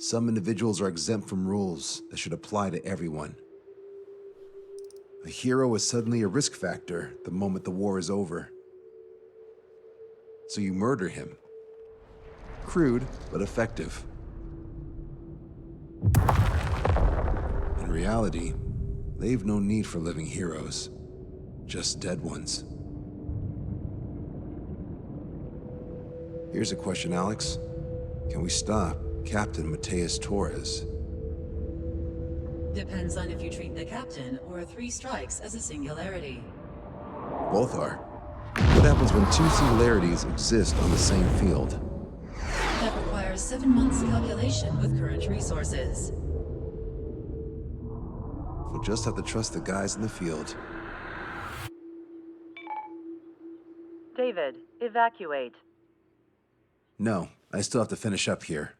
Some individuals are exempt from rules that should apply to everyone. A hero is suddenly a risk factor the moment the war is over. So you murder him. Crude, but effective. In reality, they've no need for living heroes, just dead ones. Here's a question, Alex. Can we stop Captain Mateus Torres? Depends on if you treat the captain or 3 strikes as a singularity. Both are. What happens when 2 singularities exist on the same field? That requires 7 months calculation with current resources. We'll just have to trust the guys in the field. David, evacuate. No, I still have to finish up here.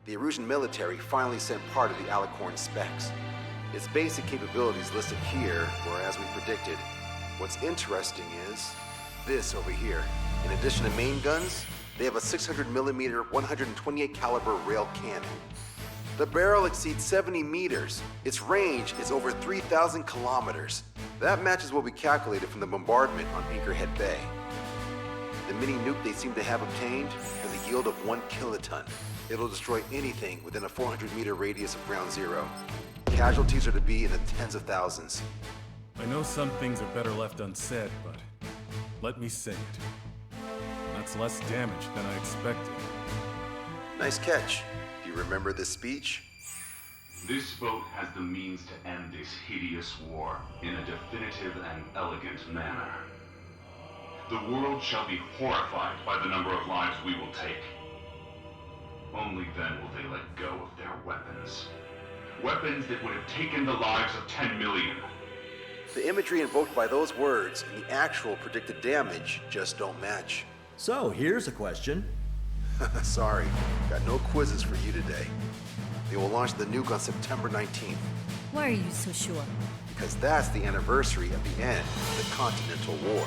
The Erusian military finally sent part of the Alicorn specs. Its basic capabilities listed here were as we predicted. What's interesting is this over here. In addition to main guns, they have a 600mm 128 caliber rail cannon. The barrel exceeds 70 meters. Its range is over 3,000 kilometers. That matches what we calculated from the bombardment on Anchorhead Bay. The mini nuke they seem to have obtained has a yield of 1 kiloton. It'll destroy anything within a 400-meter radius of ground zero. Casualties are to be in the tens of thousands. I know some things are better left unsaid, but let me say it. That's less damage than I expected. Nice catch. Do you remember this speech? This vote has the means to end this hideous war in a definitive and elegant manner. The world shall be horrified by the number of lives we will take. Only then will they let go of their weapons. Weapons that would have taken the lives of 10 million. The imagery invoked by those words and the actual predicted damage just don't match. So, here's a question. Sorry, got no quizzes for you today. They will launch the nuke on September 19th. Why are you so sure? Because that's the anniversary of the end of the Continental War.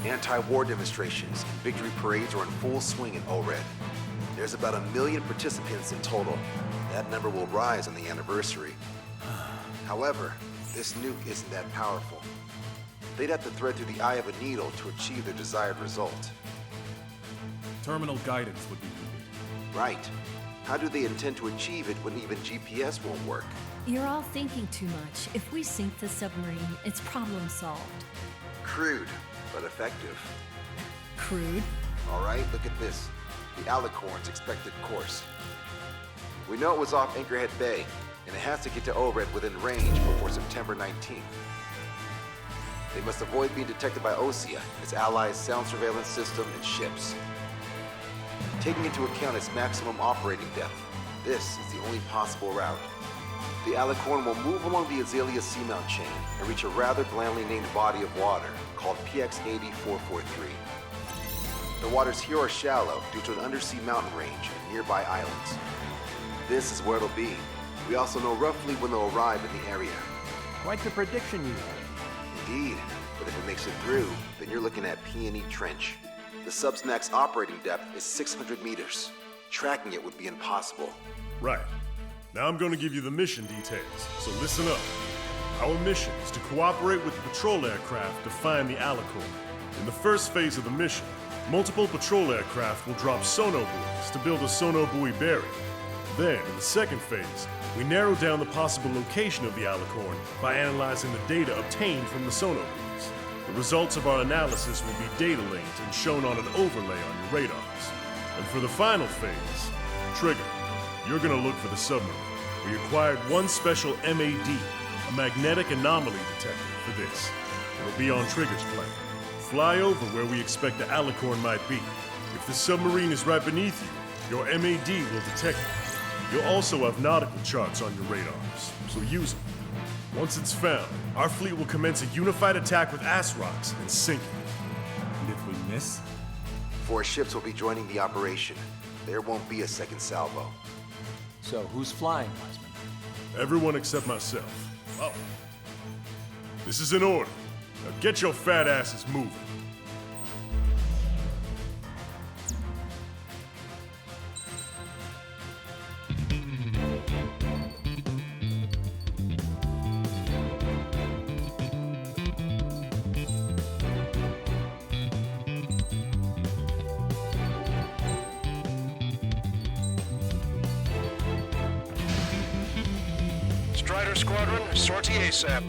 Anti-war demonstrations and victory parades are in full swing in ORED. There's about 1 million participants in total. That number will rise on the anniversary. However, this nuke isn't that powerful. They'd have to thread through the eye of a needle to achieve their desired result. Terminal guidance would be needed. Right. How do they intend to achieve it when even GPS won't work? You're all thinking too much. If we sink the submarine, it's problem solved. Crude, but effective. Crude? All right, look at this. The Alicorn's expected course. We know it was off Anchorhead Bay, and it has to get to ORED within range before September 19th. They must avoid being detected by OSEA, its allies' sound surveillance system, and ships. Taking into account its maximum operating depth, this is the only possible route. The Alicorn will move along the Azalea Seamount chain and reach a rather blandly named body of water called PX-80443. The waters here are shallow due to an undersea mountain range and nearby islands. This is where it'll be. We also know roughly when they'll arrive in the area. Quite the prediction you have. Indeed, but if it makes it through, then you're looking at P&E Trench. The sub's max operating depth is 600 meters. Tracking it would be impossible. Right. Now I'm going to give you the mission details, so listen up. Our mission is to cooperate with the patrol aircraft to find the Alicorn. In the first phase of the mission, multiple patrol aircraft will drop sono buoys to build a sono buoy barrier. Then, in the second phase, we narrow down the possible location of the Alicorn by analyzing the data obtained from the sono buoys. The results of our analysis will be data linked and shown on an overlay on your radars. And for the final phase, Trigger, you're gonna look for the submarine. We acquired one special MAD, a magnetic anomaly detector, for this. It'll be on Trigger's plane. Fly over where we expect the Alicorn might be. If the submarine is right beneath you, your MAD will detect it. You'll also have nautical charts on your radars, so use them. Once it's found, our fleet will commence a unified attack with ass rocks and sink it. And if we miss? 4 ships will be joining the operation. There won't be a second salvo. So, who's flying, Wiseman? Everyone except myself. Oh. This is in order. Now get your fat asses moving. Strider Squadron, sortie ASAP.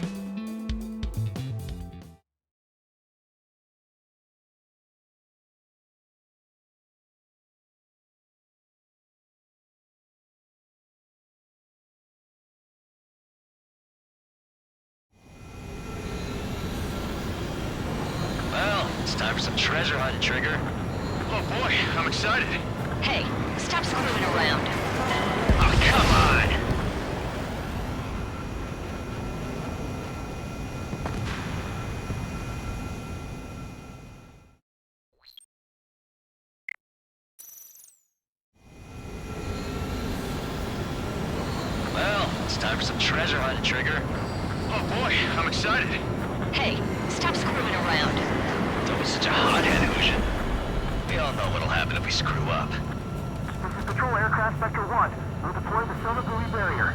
Well, it's time for some treasure hunting, Trigger. Oh boy, I'm excited. Hey, stop screwing around. Oh, come on! Well, it's time for some treasure hunting, Trigger. Oh boy, I'm excited. Hey, stop screwing around. Don't be such a hothead, Ocean. We all know what'll happen if we screw up. This is Patrol Aircraft Sector 1. We'll deploy the solar buoy barrier.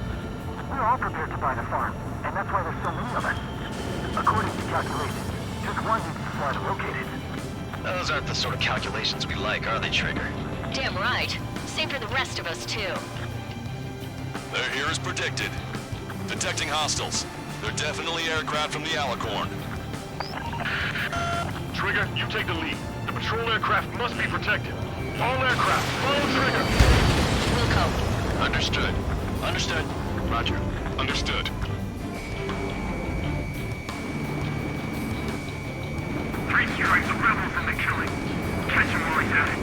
We're all prepared to buy the farm, and that's why there's so many of us. According to calculations, just one needs to fly to locate it. Those aren't the sort of calculations we like, are they, Trigger? Damn right. Same for the rest of us, too. They're here as predicted. Detecting hostiles. They're definitely aircraft from the Alicorn. Trigger, you take the lead. The patrol aircraft must be protected. All aircraft, follow Trigger! Wilco. Understood. Understood. Roger. Understood. Three strikes of rebels in the killing. Catch him while he's at it.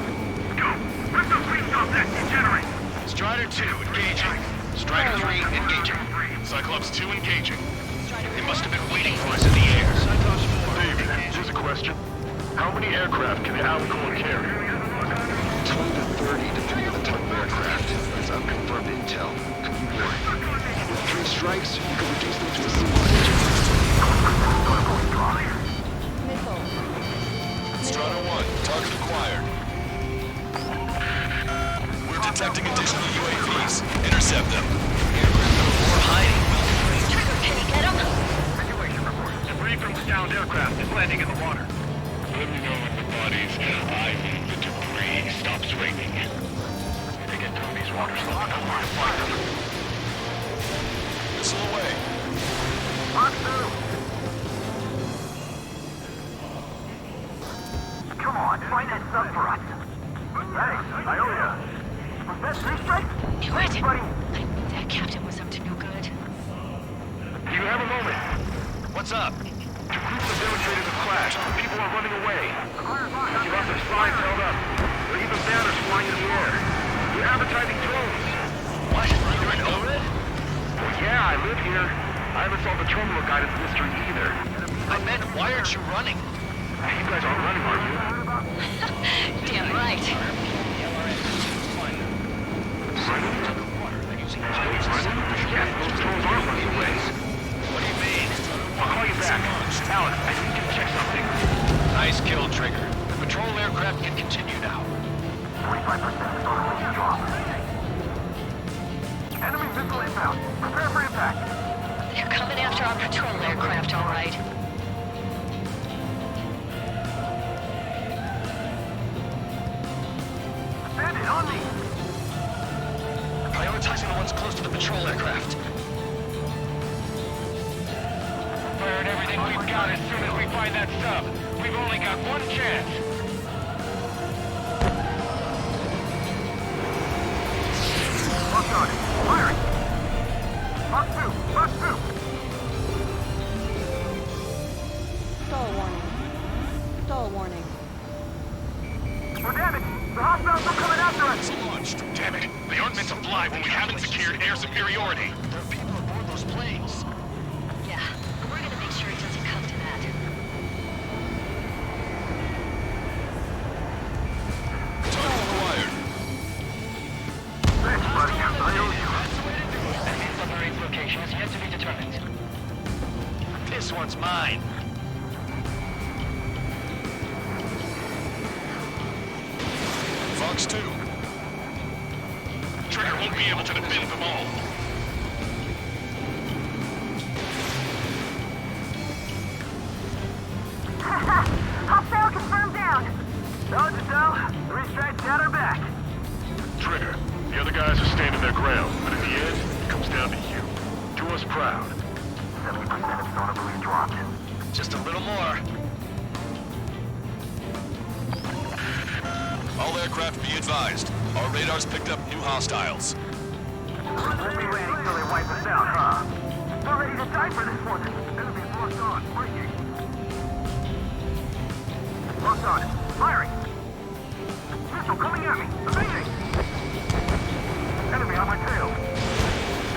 Go! Let the police stop that degenerate! Strider 2, engaging. Strider 3, engaging. Cyclops 2, engaging. They must have been waiting for us in the air. Cyclops 4, David, here's a question. How many aircraft can the Alicorn carry? 20 to 30, depending on the type of aircraft. That's unconfirmed intel. Could be more. With 3 strikes, you can reduce them to a single engine. Strider 1, target acquired. We're detecting additional UAVs. Intercept them. We're hiding. Trigger, can you get him? Situation report. Debris from the downed aircraft is landing in the water. Let me know when the bodies. I mean the debris stops raining. They get through these waters, they'll be nowhere to find them. Missile away. Mark through! Come on, find that sub for us. Thanks, I owe ya. Was that 3 strikes? What? Buddy, That captain was up to no good. Do you have a moment? What's up? 2 groups of demonstrators have clashed. People are running away. You left their signs held up. There are even banners flying in the air. They're advertising drones. What? You're in Overhead? Well, yeah, I live here. I haven't solved the terminal guidance mystery either. I meant, why aren't you running? You guys aren't running, are you? Damn right. Running? Yes, those drones aren't running away. What do you mean? I'll call you back. Alex, I need you to check something. Nice kill, Trigger. The patrol aircraft can continue now. 25% is on the way drop. Enemy missile inbound. Prepare for impact. They're coming after our patrol aircraft, all right. Bandit, on me! Prioritizing the ones close to the patrol aircraft. Firing everything we've got as soon as we find that sub. We've only got one chance. Locked on it. Firing! Mark 2! Mark 2! Stall warning. Stall warning. We're damaged! The hostiles are coming after us! Launched. Damn it. They aren't meant to fly when we haven't secured air superiority. There are people aboard those planes. Yeah, but we're gonna make sure it doesn't come to that. Target acquired. Thanks, buddy. I owe you. Enemy submarine's location is yet to be determined. This one's mine. Fox 2. Trigger won't be able to defend them all. Hostile confirmed down. Dodge it down. 3 strikes got her back. Trigger, the other guys are standing their ground, but in the end, it comes down to you. Do us proud. 70% of sonar buoys dropped. Just a little more. All aircraft be advised. Our radars picked up new hostiles. Won't be waiting till they wipe us out, huh? We're ready to die for this one. Enemy's locked on. Breaking. Locked on. Firing. Missile coming at me. Evading. Enemy on my tail.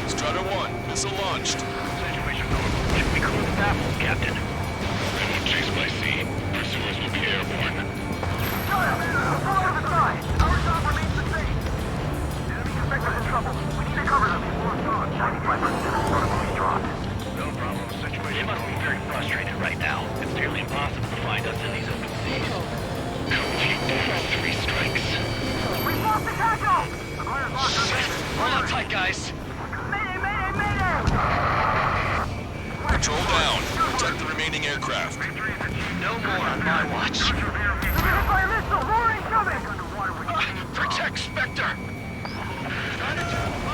Strider 1, missile launched. Situation normal. Should we close the baffles, Captain? I won't chase by sea. Pursuers will be airborne. Got him! Pull out of the side! Our job remains the same! Enemy expect us in trouble. We need to cover them before it's on. 95% of sonar buoys dropped. No problem. The situation. They must be very frustrated right now. It's nearly impossible to find us in these open seas. Complete 3 strikes. We've lost the tackle! The fire's locked on this. Hold on tight, guys. Mayday, mayday, mayday! Patrol down. Protect the remaining aircraft. No more on my watch. We're hit by a missile! More incoming! Protect Spectre!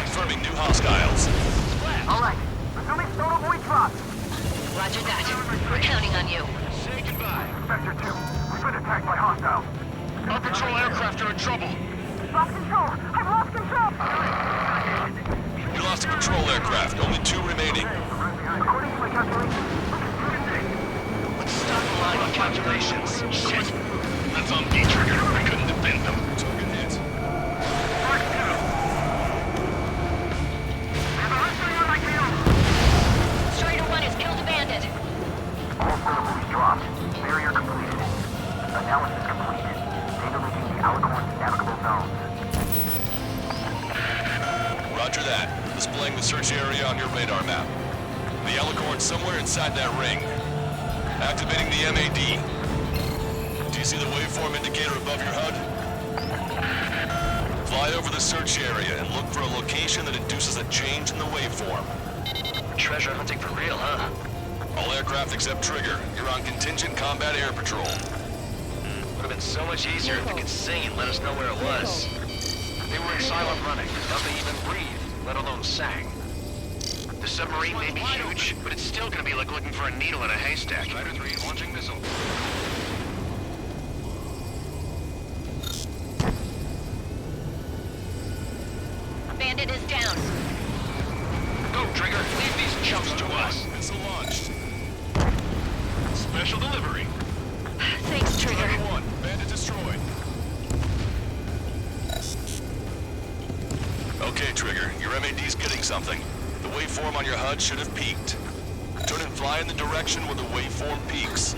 Confirming new hostiles. Alright, assuming sonar buoy dropped. Roger that. We're counting on you. Say goodbye. Spectre 2, we've been attacked by hostiles. Our patrol aircraft are in trouble. Lost control! I've lost control! We lost a patrol aircraft. Only 2 remaining. According to my calculations, Let's stop relying on calculations. Shit. That's on D Trigger. We couldn't defend them. Took a hit. Strider 1 has killed a bandit. all sonar buoys dropped. Barrier completed. Analysis complete. Data linking the Alicorn's navigable zones. Roger that. Displaying the search area on your radar map. The Alicorn's somewhere inside that ring. Activating the MAD. Do you see the waveform indicator above your HUD? Fly over the search area and look for a location that induces a change in the waveform. Treasure hunting for real, huh? All aircraft except Trigger, you're on contingent combat air patrol. Would have been so much easier if they could sing and let us know where it was. They were in silent running. Nothing even breathed, let alone sang. The submarine may be huge, but it's still gonna be like looking for a needle in a haystack. Strider 3 launching missile. Bandit is down. Go, Trigger. Leave these chumps to us. Missile launched. Special delivery. Thanks, Trigger. Strider 1, bandit destroyed. Okay, Trigger, your MAD's getting something. The waveform on your HUD should have peaked. Turn and fly in the direction where the waveform peaks.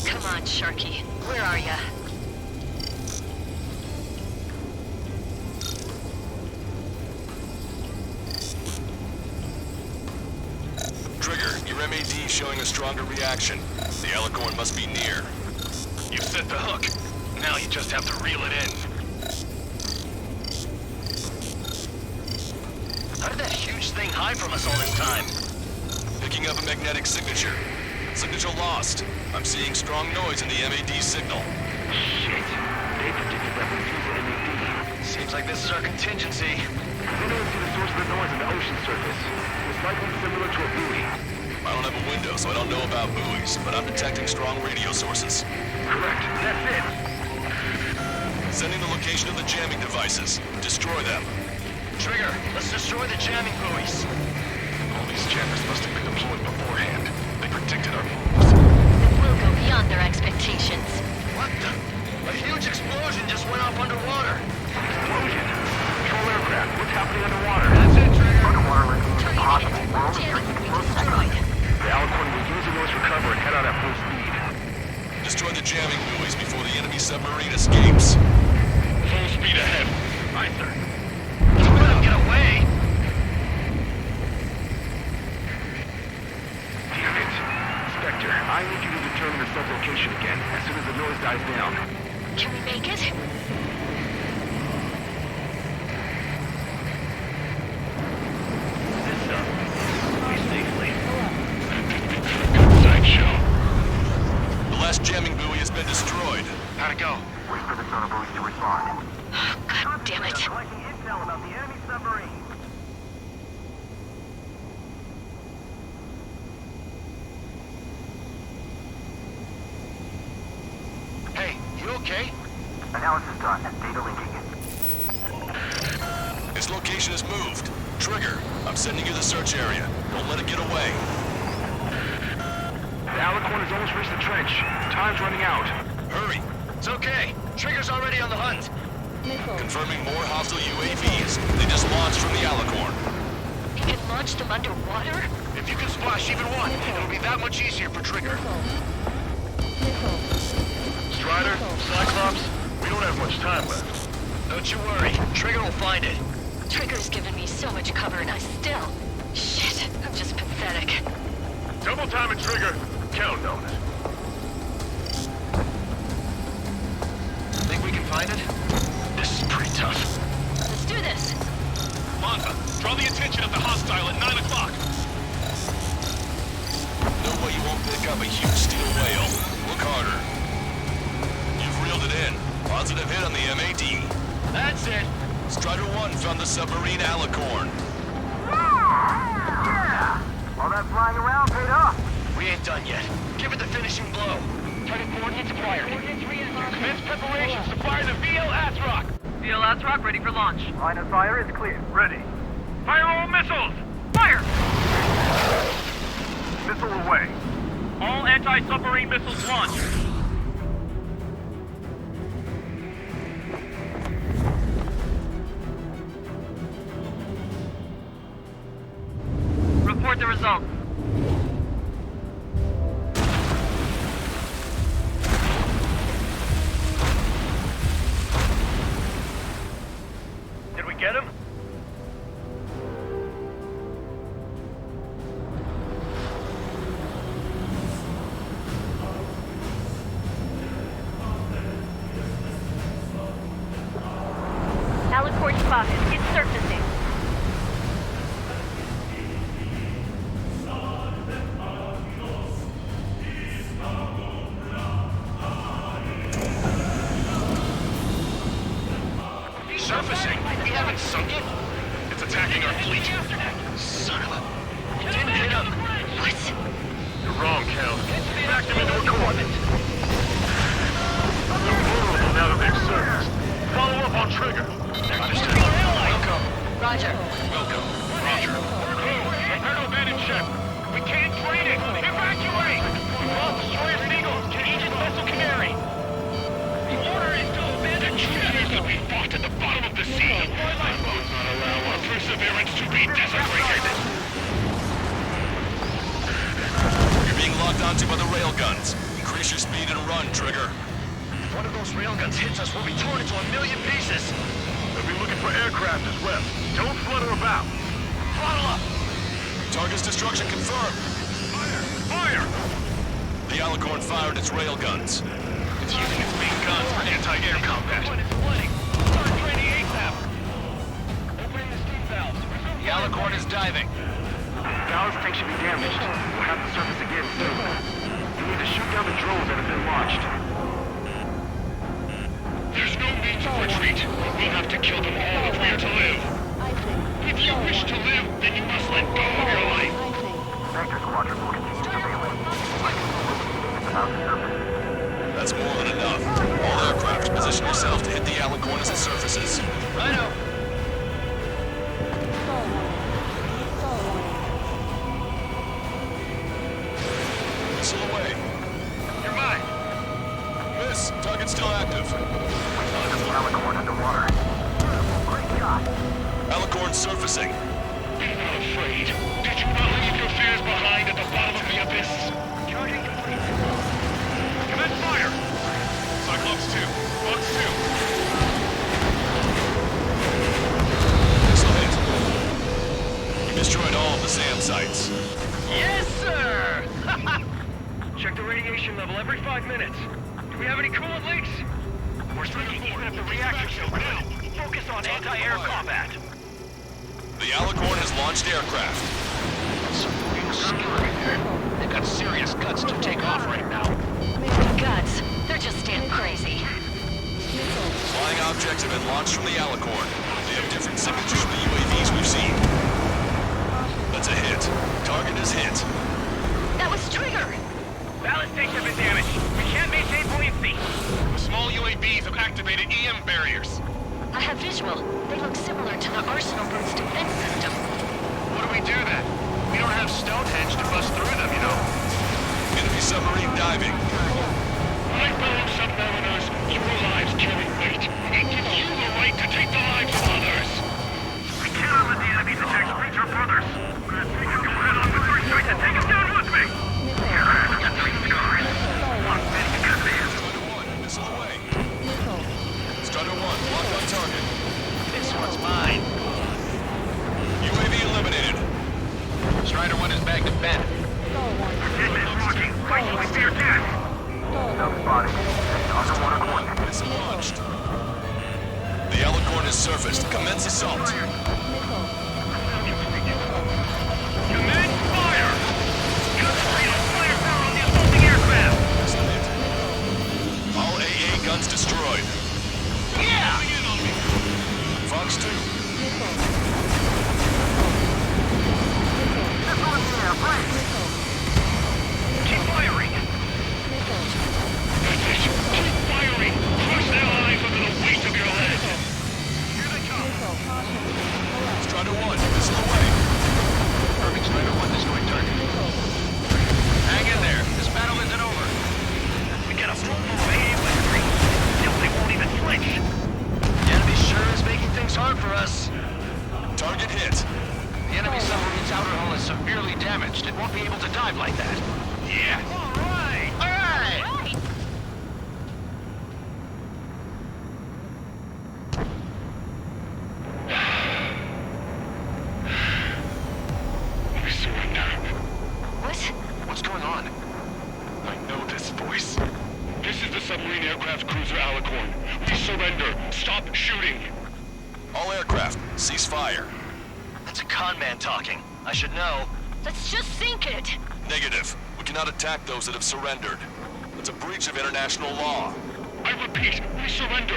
Come on, Sharky. Where are ya? Trigger, your MAD showing a stronger reaction. The Alicorn must be near. You set the hook. Now you just have to reel it in. How did that huge thing hide from us all this time? Picking up a magnetic signature. Signature lost. I'm seeing strong noise in the MAD signal. Shit. They predicted that we use an MAD. Seems like this is our contingency. They don't see the source of the noise on the ocean surface. It's likely similar to a buoy. I don't have a window, so I don't know about buoys, but I'm detecting strong radio sources. Correct. That's it. Sending the location of the jamming devices. Destroy them. Trigger, let's destroy the jamming buoys. All these jammers must have been deployed beforehand. They predicted our moves. We'll go beyond their expectations. What the? A huge explosion just went off underwater. Explosion. Control aircraft. What's happening underwater? That's it, Trigger. Underwater linking is Target impossible. it. We're only Jamming bringing buoy close destroyed. The Alicorn will use the noise recover and head out at full speed. Destroy the jamming buoys before the enemy submarine escapes. Full speed ahead. Aye, sir. Don't let him get away. Damn it. Spectre, I need you to determine the sublocation again as soon as the noise dies down. Can we make it? intel about the enemy submarine. Hey, you okay? Analysis done. Data linking. Its location is moved. Trigger, I'm sending you the search area. Don't let it get away. The Alicorn has almost reached the trench. Time's running out. Hurry. It's okay. Trigger's already on the hunt. Confirming more hostile UAVs. They just launched from the Alicorn. You can launch them underwater? If you can splash even one, it'll be that much easier for Trigger. Strider, Cyclops, we don't have much time left. Don't you worry. Trigger will find it. Trigger's given me so much cover and I still... Shit, I'm just pathetic. Double time it, Trigger. Count on it. Think we can find it? This is pretty tough. Let's do this. Manta, draw the attention of the hostile at 9 o'clock. No way you won't pick up a huge steel whale. Look harder. You've reeled it in. Positive hit on the MAD. That's it. Strider 1 found the submarine Alicorn. Yeah! All that flying around paid off. We ain't done yet. Give it the finishing blow. Target coordinates acquired. Commence preparations to fire the VL Asrock. VL Asrock ready for launch. Line of fire is clear. Ready. Fire all missiles! Fire! Missile away. All anti-submarine missiles launched. Report the results. Did we get him? Alicorn spotted. It's surfacing. Surfacing? We haven't sunk it? It's attacking our fleet. Son of a... We didn't hit him. What? You're wrong, Cal. Back them into a coordinate. They're vulnerable now that they've surfaced. Follow up on Trigger. Understood. Welcome. Roger. Welcome. Roger. Prepare to abandon ship. We can't drain it. Evacuate! All destroyers and Eagles to Aegis Vessel Canary. The order is to abandon ship. Will be fought at the bottom of the sea. I will not allow our perseverance to be desecrated. You're being locked onto by the railguns. Increase your speed and run, Trigger. If one of those railguns hits us, we'll be torn into a million pieces. They'll be looking for aircraft as well. Don't flutter about. Throttle up. Target's destruction confirmed. Fire! Fire! The Alicorn fired its railguns. It's using its main guns for anti-air combat. It's flooding. Start training ASAP. Opening the steam valves. The Alicorn is diving. Ballast tank should be damaged. We'll have to surface again soon. You need to shoot down the drones that have been launched. There's no means of retreat. We'll have to kill them all if we are to live. If you wish to live, then you must let go of your life. Vector Squadron will continue surveillance. Without the surface. That's more than enough. All aircraft, position yourself to hit the Alicorn as it surfaces. Righto. Missile away. You're mine. Miss, target's still active. Alicorn underwater. Great shot. Alicorn surfacing. Be not afraid. Did you not leave your fears behind at the bottom of the abyss? Charging complete. Commence fire! Cyclops 2. Fox 2. Missile hit. You destroyed all of the SAM sites. Yes, sir! Check the radiation level every 5 minutes. Do we have any coolant leaks? We're seeing even at the reactor shield now. Focus on anti-air combat. The Alicorn has launched aircraft. Some real skill right there. They've got serious guts to take off right now. Guts. They're just damn crazy. Flying objects have been launched from the Alicorn. They have different keep it bent. It's launched. The Alicorn has surfaced. Commence assault. Command fire! Concentrate on firepower on the assaulting aircraft! All AA guns destroyed. Yeah! Fox 2. Keep firing! Keep firing! Crush their eyes under the weight of your head! Here they come! Strider 1, missile away. Perfect, Strider 1, destroyed target. Hang in there. This battle isn't over. We got a full AA weaponry. Still, they won't even flinch. The enemy sure is making things hard for us. Target hit. The enemy submarine's outer hull is severely damaged. It won't be able to dive like that. Yeah! Alright! Alright! We surrender. What? What's going on? I know this voice. This is the submarine aircraft cruiser Alicorn. We surrender. Stop shooting. All aircraft, cease fire. That's a con man talking. I should know. Let's just sink it. Negative. We cannot attack those that have surrendered. It's a breach of international law. I repeat, we surrender.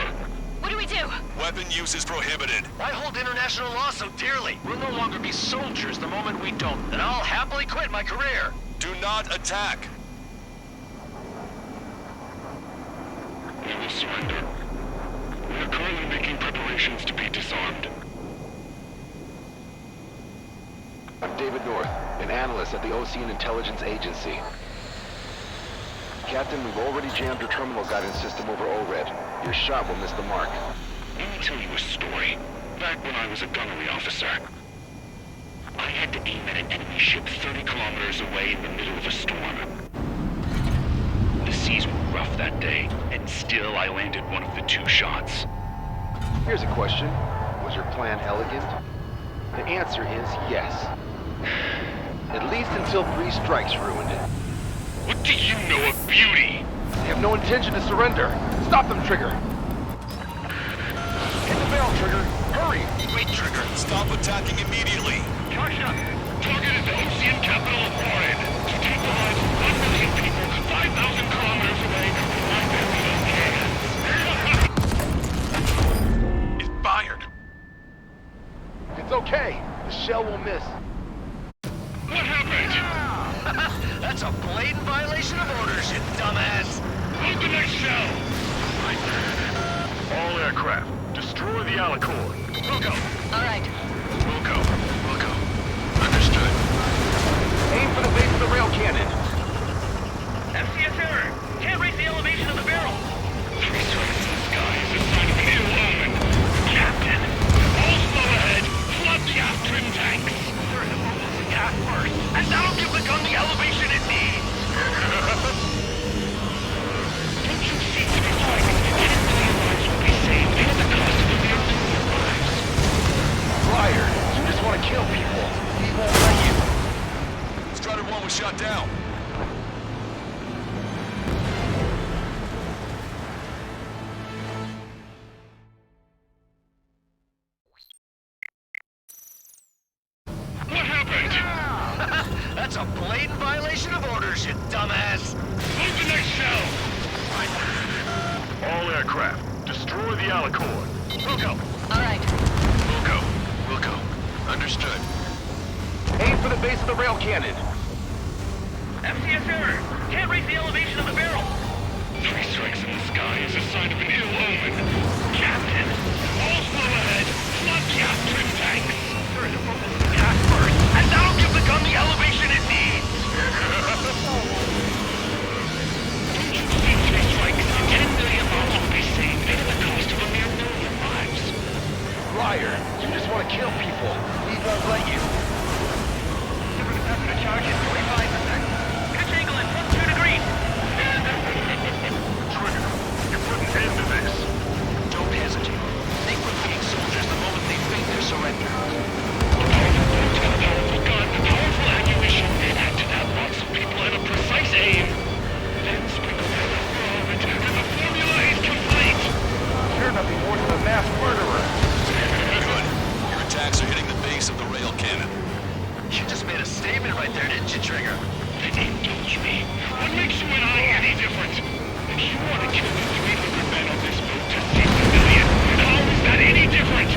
What do we do? Weapon use is prohibited. Why hold international law so dearly? We'll no longer be soldiers the moment we don't, and I'll happily quit my career. Do not attack. We will surrender. We are currently making preparations to be disarmed. I'm David North, an analyst at the Ocean Intelligence Agency. Captain, we've already jammed your terminal guidance system over ORED. Your shot will miss the mark. Let me tell you a story. Back when I was a gunnery officer, I had to aim at an enemy ship 30 kilometers away in the middle of a storm. The seas were rough that day, and still I landed one of the 2 shots. Here's a question. Was your plan elegant? The answer is yes. At least until 3 strikes ruined it. What do you know of beauty? They have no intention to surrender. Stop them, Trigger! Hit the barrel, Trigger! Hurry! Wait, Trigger. Stop attacking immediately. Charge up! Target is the Ocean capital of Torres. To take the lives of 1 million people 5,000 kilometers away from my very It fired. It's okay. The shell will miss. What happened? That's a blatant violation of orders, you dumbass! Load the next shell! All aircraft, destroy the Alicorn. We'll go. All right. We'll go. We'll go. Understood. Aim for the base of the rail cannon. FCS error! Can't raise the elevation of the barrel! 3 strikes in the sky is a sign of an ill omen. Captain, all slow ahead. Flood the aft trim tanks. Sir, the boat will see gas first, and that'll give the gun the elevation it needs! Don't you see to be like 10 million lives will be saved at the cost of a mere 2 lives? Liar! You just want to kill people. He won't let you. Strider 1 was shot down. What happened? That's a blatant violation of orders, you dumbass! Load the next shell! All aircraft, destroy the Alicorn. We'll go. All right. We'll go. We'll go. Understood. Aim for the base of the rail cannon. FCS error! Can't raise the elevation of the barrel! 3 strikes in the sky is a sign of an ill omen. Captain, all slow ahead. Flood the aft trim tanks. Sir, the boat will see gas first, and that'll give the gun the elevation it needs! Don't you see 3 strikes? 10 million lives will be saved at the cost of a mere 1 million lives. Liar! You just want to kill people. He won't let you. Super capacity charge is 45%. Pitch angle at +2 degrees! Trigger, you put an end to this. Don't hesitate. They quit being soldiers the moment they fake their surrender. Powerful gun, powerful ammunition, attacks are hitting the base of the rail cannon. You just made a statement right there, didn't you, Trigger? Engage me. What makes you and I any different? If you want to kill the 300 men on this boat to save the million, how is that any different?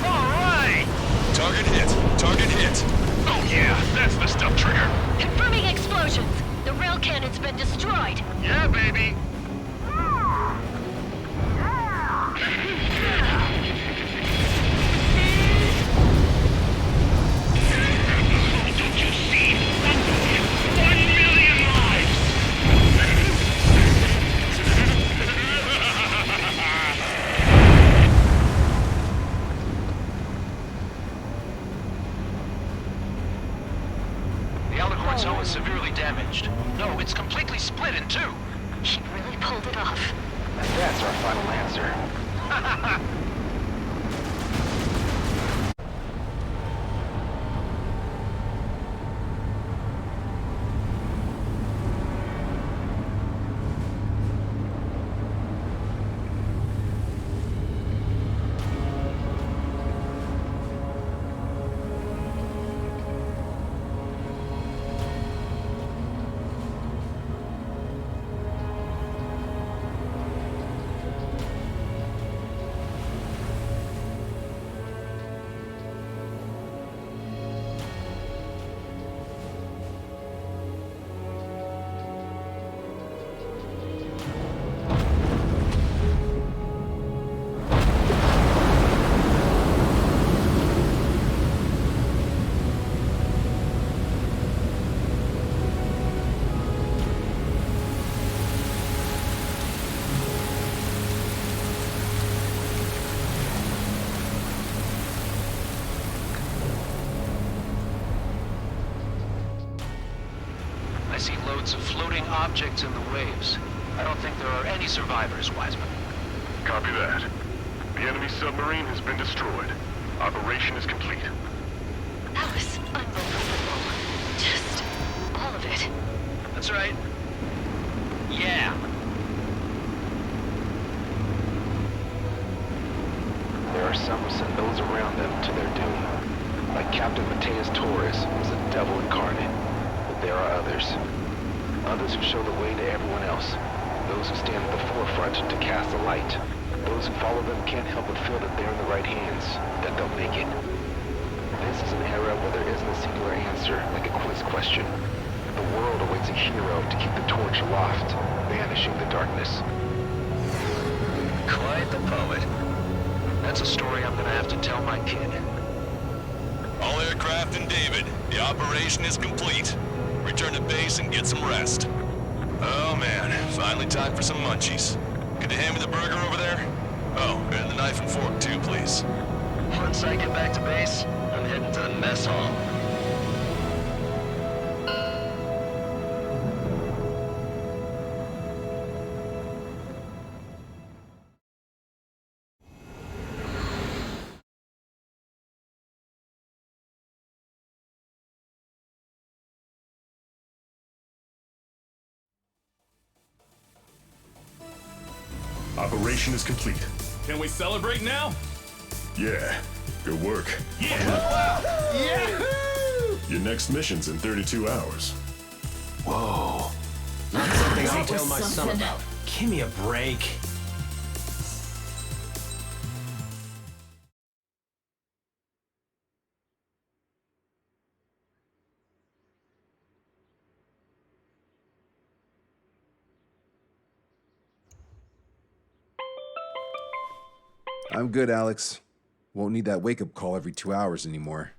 All right! Target hit. Target hit. Oh yeah, that's the stuff, Trigger. Confirming explosions. The rail cannon's been destroyed. Yeah, baby. Don't you see? 1 million lives! The Alicorn's hull is severely damaged. No, it's completely split in two. He really pulled it off. And that's our final answer. I see loads of floating objects in the waves. I don't think there are any survivors, Wiseman. Copy that. The enemy submarine has been destroyed. Operation is complete. That was unbelievable. Just all of it. That's right. Yeah. There are some who send those around them to their doom. Like Captain Mateus Torres, who's a devil incarnate. But there are others. Others who show the way to everyone else. Those who stand at the forefront to cast a light. Those who follow them can't help but feel that they're in the right hands, that they'll make it. This is an era where there isn't a singular answer, like a quiz question. The world awaits a hero to keep the torch aloft, banishing the darkness. Quite the poet. That's a story I'm gonna have to tell my kid. All aircraft in David. The operation is complete. Return to base and get some rest. Oh man, finally time for some munchies. Could you hand me the burger over there? Oh, and the knife and fork too, please. Once I get back to base, I'm heading to the mess hall. Operation is complete. Can we celebrate now? Yeah, good work. Yeah! Yahoo! Your next mission's in 32 hours. Whoa. Not something I'll That was tell my son something. about. Give me a break. I'm good, Alex. Won't need that wake-up call every 2 hours anymore.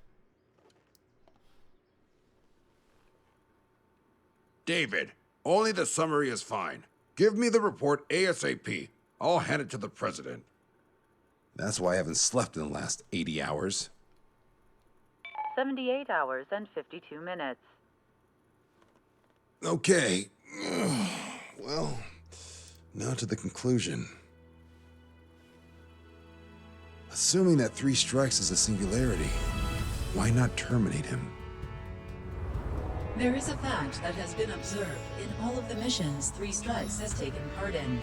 David, only the summary is fine. Give me the report ASAP. I'll hand it to the president. That's why I haven't slept in the last 80 hours. 78 hours and 52 minutes. Okay. Well, now to the conclusion. Assuming that 3 strikes is a singularity, why not terminate him? There is a fact that has been observed in all of the missions 3 Strikes has taken part in.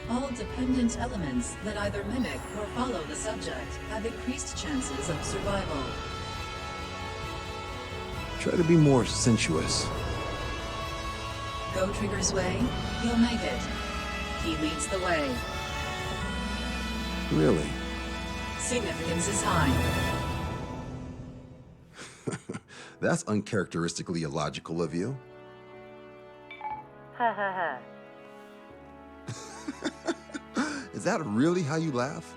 All dependent elements that either mimic or follow the subject have increased chances of survival. Try to be more sensuous. Go Trigger's way, you'll make it. He leads the way. Really? Significance is high. That's uncharacteristically illogical of you. Ha ha ha. Is that really how you laugh?